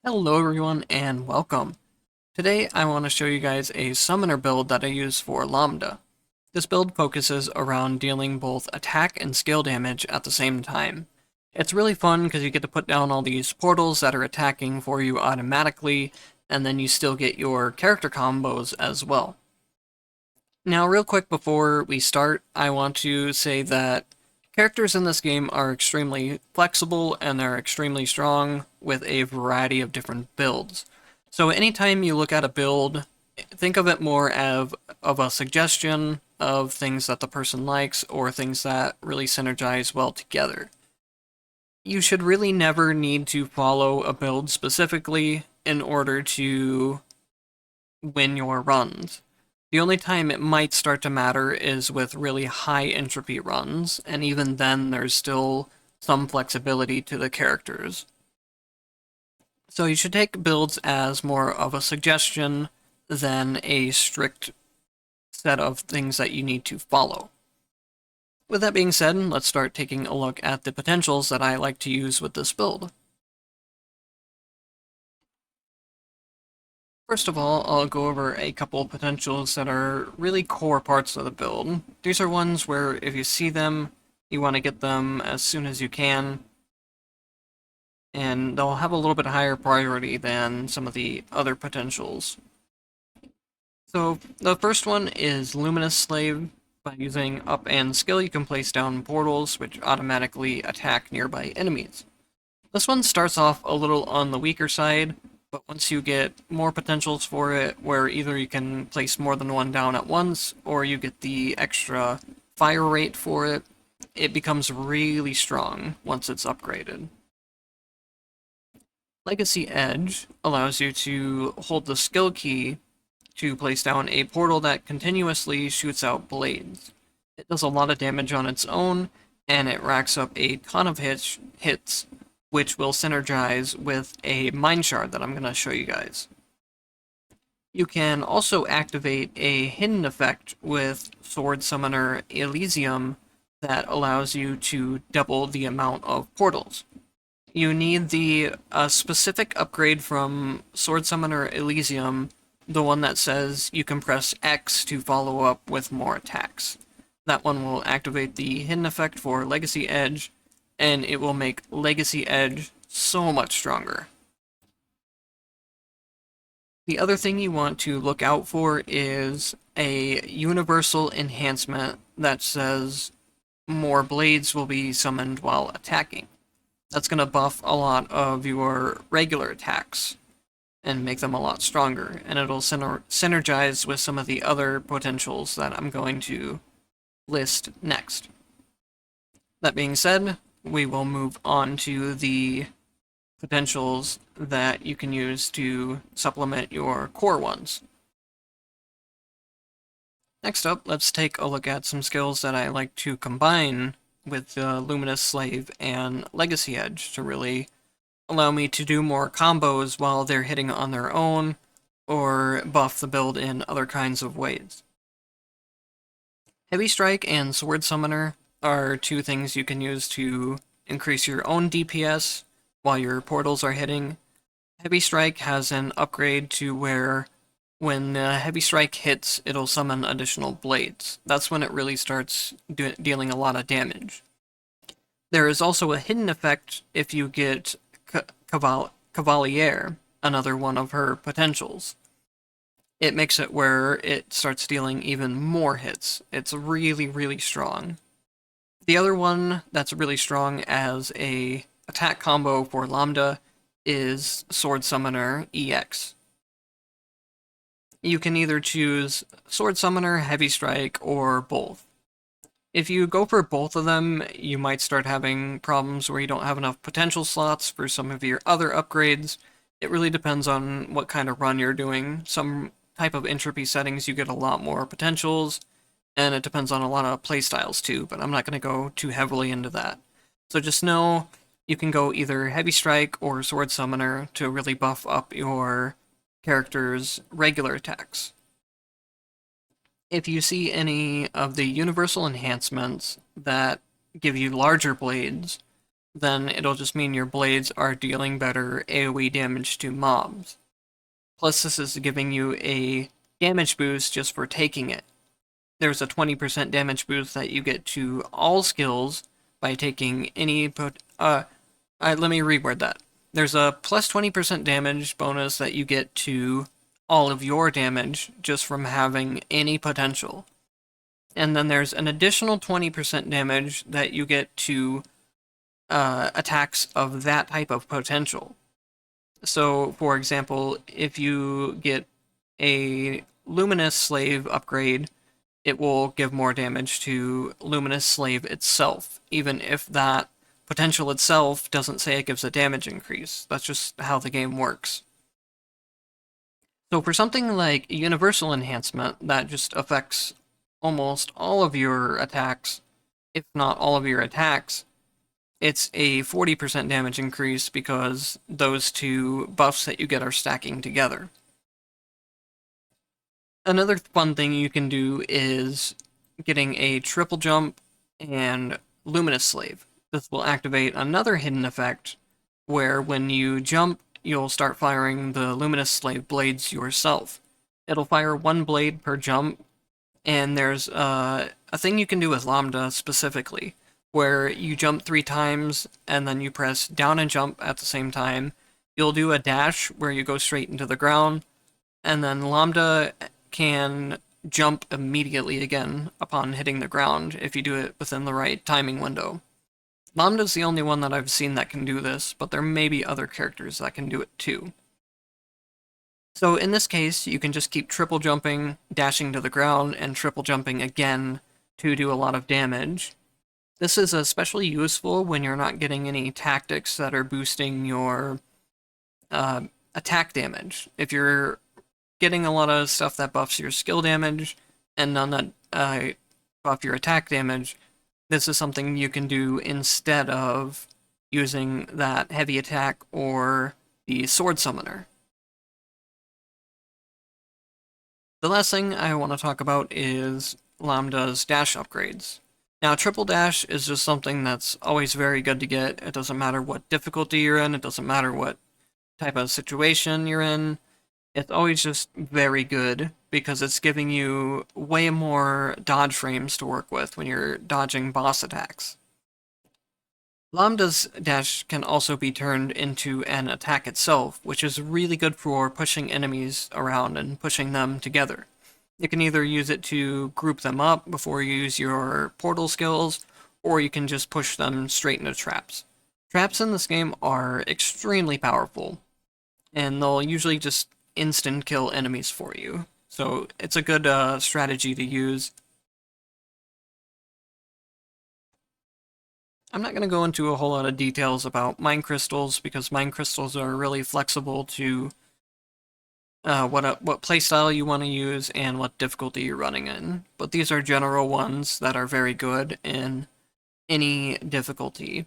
Hello everyone and welcome. Today I want to show you guys a summoner build that I use for Lambda. This build focuses around dealing both attack and skill damage at the same time. It's really fun because you get to put down all these portals that are attacking for you automatically, and then you still get your character combos as well. Now real quick before we start, I want to say that characters in this game are extremely flexible and they're extremely strong with a variety of different builds. So anytime you look at a build, think of it more of a suggestion of things that the person likes or things that really synergize well together. You should really never need to follow a build specifically in order to win your runs. The only time it might start to matter is with really high entropy runs, and even then there's still some flexibility to the characters. So you should take builds as more of a suggestion than a strict set of things that you need to follow. With that being said, let's start taking a look at the potentials that I like to use with this build. First of all, I'll go over a couple of potentials that are really core parts of the build. These are ones where if you see them, you want to get them as soon as you can, and they'll have a little bit higher priority than some of the other potentials. So the first one is Luminous Slave. By using up and skill, you can place down portals which automatically attack nearby enemies. This one starts off a little on the weaker side, but once you get more potentials for it, where either you can place more than one down at once, or you get the extra fire rate for it, it becomes really strong once it's upgraded. Legacy Edge allows you to hold the skill key to place down a portal that continuously shoots out blades. It does a lot of damage on its own, and it racks up a ton of hits which will synergize with a Mind Shard that I'm going to show you guys. You can also activate a hidden effect with Sword Summoner Elysium that allows you to double the amount of portals. You need the specific upgrade from Sword Summoner Elysium, the one that says you can press X to follow up with more attacks. That one will activate the hidden effect for Legacy Edge, and it will make Legacy Edge so much stronger. The other thing you want to look out for is a universal enhancement that says more blades will be summoned while attacking. That's going to buff a lot of your regular attacks and make them a lot stronger, and it'll synergize with some of the other potentials that I'm going to list next. That being said, we will move on to the potentials that you can use to supplement your core ones. Next up, let's take a look at some skills that I like to combine with the Luminous Slave and Legacy Edge to really allow me to do more combos while they're hitting on their own, or buff the build in other kinds of ways. Heavy Strike and Sword Summoner are two things you can use to increase your own DPS while your portals are hitting. Heavy Strike has an upgrade to where when Heavy Strike hits, it'll summon additional blades. That's when it really starts dealing a lot of damage. There is also a hidden effect if you get Cavalier, another one of her potentials. It makes it where it starts dealing even more hits. It's really, really strong. The other one that's really strong as a attack combo for Lambda is Sword Summoner EX. You can either choose Sword Summoner, Heavy Strike, or both. If you go for both of them, you might start having problems where you don't have enough potential slots for some of your other upgrades. It really depends on what kind of run you're doing. Some type of entropy settings you get a lot more potentials, and it depends on a lot of playstyles too, but I'm not going to go too heavily into that. So just know you can go either Heavy Strike or Sword Summoner to really buff up your character's regular attacks. If you see any of the universal enhancements that give you larger blades, then it'll just mean your blades are dealing better AoE damage to mobs. Plus, this is giving you a damage boost just for taking it. There's a 20% damage boost that you get to all skills by taking any... let me reword that. There's a plus 20% damage bonus that you get to all of your damage just from having any potential. And then there's an additional 20% damage that you get to attacks of that type of potential. So, for example, if you get a Luminous Slave upgrade, it will give more damage to Luminous Slave itself, even if that potential itself doesn't say it gives a damage increase. That's just how the game works. So for something like Universal Enhancement, that just affects almost all of your attacks, if not all of your attacks, it's a 40% damage increase because those two buffs that you get are stacking together. Another fun thing you can do is getting a triple jump and Luminous Slave. This will activate another hidden effect where when you jump, you'll start firing the Luminous Slave blades yourself. It'll fire one blade per jump, and there's a thing you can do with Lambda specifically, where you jump 3 times and then you press down and jump at the same time. You'll do a dash where you go straight into the ground, and then Lambda can jump immediately again upon hitting the ground if you do it within the right timing window. Lambda's the only one that I've seen that can do this, but there may be other characters that can do it too. So in this case, you can just keep triple jumping, dashing to the ground, and triple jumping again to do a lot of damage. This is especially useful when you're not getting any tactics that are boosting your attack damage. If you're getting a lot of stuff that buffs your skill damage and none that buff your attack damage, this is something you can do instead of using that heavy attack or the sword summoner. The last thing I want to talk about is Lambda's dash upgrades. Now, triple dash is just something that's always very good to get. It doesn't matter what difficulty you're in, it doesn't matter what type of situation you're in. It's always just very good because it's giving you way more dodge frames to work with when you're dodging boss attacks. Lambda's dash can also be turned into an attack itself, which is really good for pushing enemies around and pushing them together. You can either use it to group them up before you use your portal skills, or you can just push them straight into traps. Traps in this game are extremely powerful, and they'll usually just instant kill enemies for you. So it's a good strategy to use. I'm not going to go into a whole lot of details about mine crystals because mine crystals are really flexible to what playstyle you want to use and what difficulty you're running in. But these are general ones that are very good in any difficulty.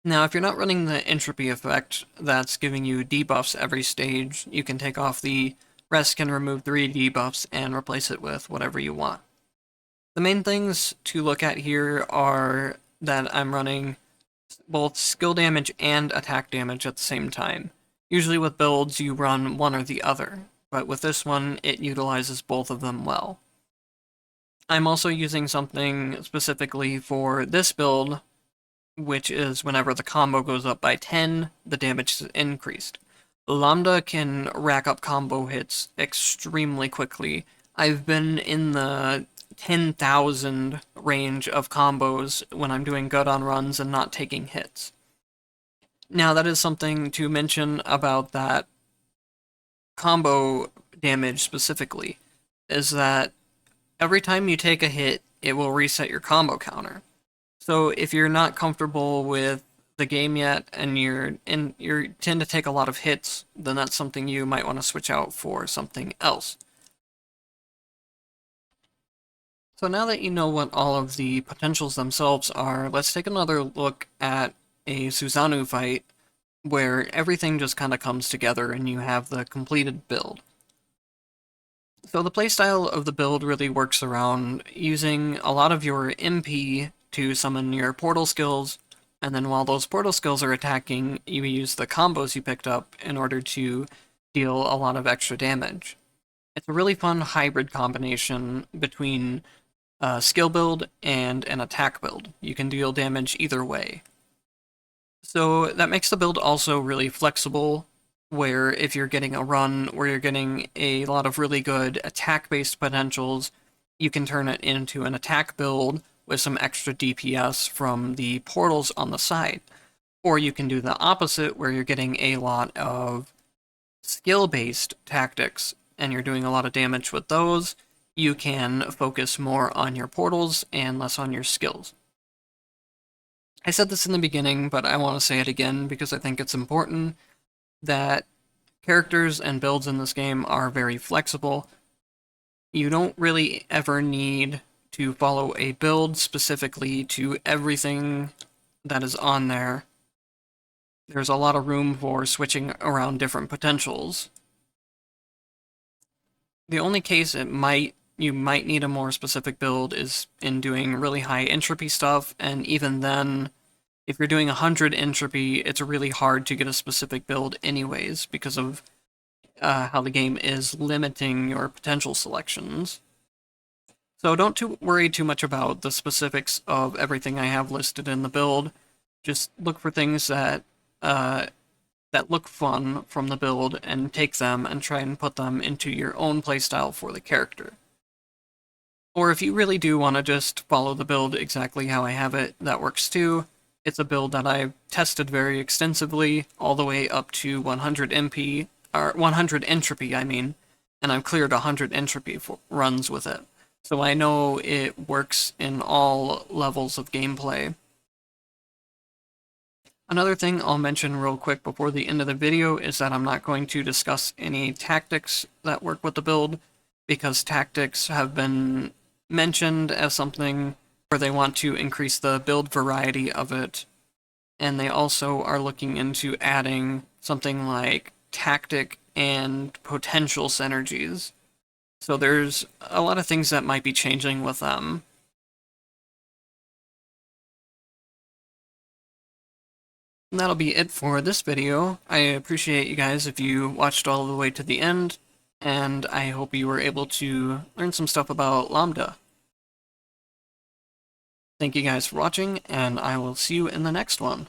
Now, if you're not running the Entropy effect that's giving you debuffs every stage, you can take off the rest can remove 3 debuffs and replace it with whatever you want. The main things to look at here are that I'm running both skill damage and attack damage at the same time. Usually with builds, you run one or the other, but with this one, it utilizes both of them well. I'm also using something specifically for this build, which is whenever the combo goes up by 10, the damage is increased. Lambda can rack up combo hits extremely quickly. I've been in the 10,000 range of combos when I'm doing good on runs and not taking hits. Now, that is something to mention about that combo damage specifically, is that every time you take a hit, it will reset your combo counter. So if you're not comfortable with the game yet and you tend to take a lot of hits, then that's something you might want to switch out for something else. So now that you know what all of the potentials themselves are, let's take another look at a Susanoo fight where everything just kind of comes together and you have the completed build. So the playstyle of the build really works around using a lot of your MP to summon your portal skills, And then while those portal skills are attacking, you use the combos you picked up in order to deal a lot of extra damage. It's a really fun hybrid combination between a skill build and an attack build. You can deal damage either way. So that makes the build also really flexible, where if you're getting a run where you're getting a lot of really good attack-based potentials, you can turn it into an attack build with some extra DPS from the portals on the side. Or you can do the opposite, where you're getting a lot of skill-based tactics, and you're doing a lot of damage with those. You can focus more on your portals and less on your skills. I said this in the beginning, but I want to say it again because I think it's important that characters and builds in this game are very flexible. You don't really ever need to follow a build specifically to everything that is on there. There's a lot of room for switching around different potentials. The only case you might need a more specific build is in doing really high entropy stuff, and even then, if you're doing 100 entropy, it's really hard to get a specific build anyways, because of how the game is limiting your potential selections. So don't worry too much about the specifics of everything I have listed in the build. Just look for things that look fun from the build and take them and try and put them into your own playstyle for the character. Or if you really do want to just follow the build exactly how I have it, that works too. It's a build that I've tested very extensively, all the way up to 100 MP, or 100 entropy, I mean, and I've cleared 100 entropy runs with it. So I know it works in all levels of gameplay. Another thing I'll mention real quick before the end of the video is that I'm not going to discuss any tactics that work with the build, because tactics have been mentioned as something where they want to increase the build variety of it, and they also are looking into adding something like tactic and potential synergies. So there's a lot of things that might be changing with them. And that'll be it for this video. I appreciate you guys if you watched all the way to the end, and I hope you were able to learn some stuff about Lambda. Thank you guys for watching, and I will see you in the next one.